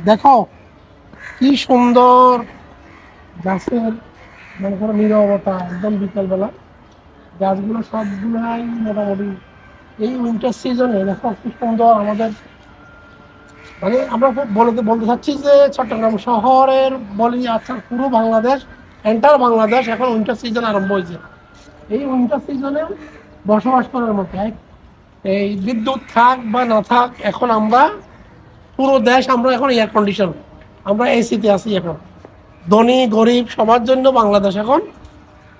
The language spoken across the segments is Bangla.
দেখো কি সুন্দর গাছের মনে করো নীরবতা, একদম বিকালবেলা গাছগুলো সবগুলাই মোটামুটি এই উইন্টার সিজনে দেখো কি সুন্দর আমাদের। মানে আমরা বলতে বলতে চাচ্ছি যে চট্টগ্রাম শহরের বলি আচ্ছা পুরো বাংলাদেশ, এন্টার বাংলাদেশ এখন উইন্টার সিজন আরম্ভ হয়েছে। এই উইন্টার সিজনে বসবাস করার মতো এই বিদ্যুৎ থাক বা না থাক, এখন আমরা পুরো দেশ আমরা এখন এয়ার কন্ডিশন, আমরা এসিতে আছি এখন। ধনী গরিব সবার জন্য বাংলাদেশ এখন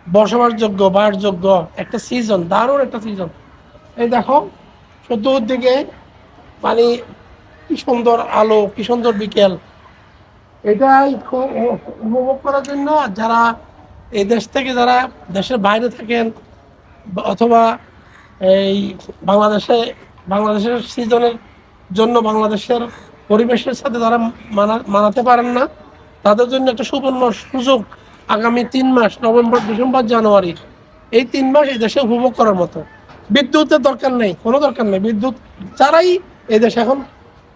বসবাসযোগ্য বাসযোগ্য একটা সিজন, দারুণ একটা সিজন। এই দেখো চতুর্দিকে মানে কি সুন্দর আলো, কি সুন্দর বিকেল। এটাই উপভোগ করার জন্য যারা এই দেশ থেকে, যারা দেশের বাইরে থাকেন অথবা এই বাংলাদেশে, বাংলাদেশের সিজনের জন্য বাংলাদেশের পরিবেশের সাথে যারা মানাতে পারেন না, তাদের জন্য একটা সুবর্ণ সুযোগ। আগামী 3 মাস নভেম্বর ডিসেম্বর জানুয়ারি, এই 3 মাস এই দেশে উপভোগ করার মতো। বিদ্যুতের দরকার নেই, কোনো দরকার নেই, বিদ্যুৎ ছাড়াই এই দেশ এখন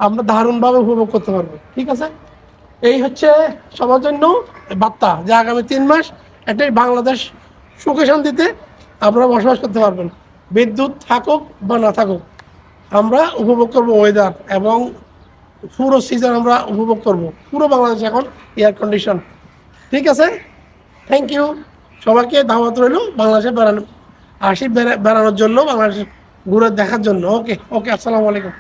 আমরা দারুণভাবে উপভোগ করতে পারবো। ঠিক আছে, এই হচ্ছে সবার জন্য বার্তা যে আগামী 3 মাস একটাই বাংলাদেশ সুখে শান্তিতে আপনারা বসবাস করতে পারবেন। বিদ্যুৎ থাকুক বা না থাকুক আমরা উপভোগ করবো ওয়েদার, এবং পুরো সিজন আমরা উপভোগ করব। পুরো বাংলাদেশ এখন এয়ার কন্ডিশন। ঠিক আছে, থ্যাংক ইউ। সবাইকে দাওয়াত রইল বাংলাদেশে বেড়ানোর জন্য, বাংলাদেশ ঘুরে দেখার জন্য। ওকে ওকে, আসসালামু আলাইকুম।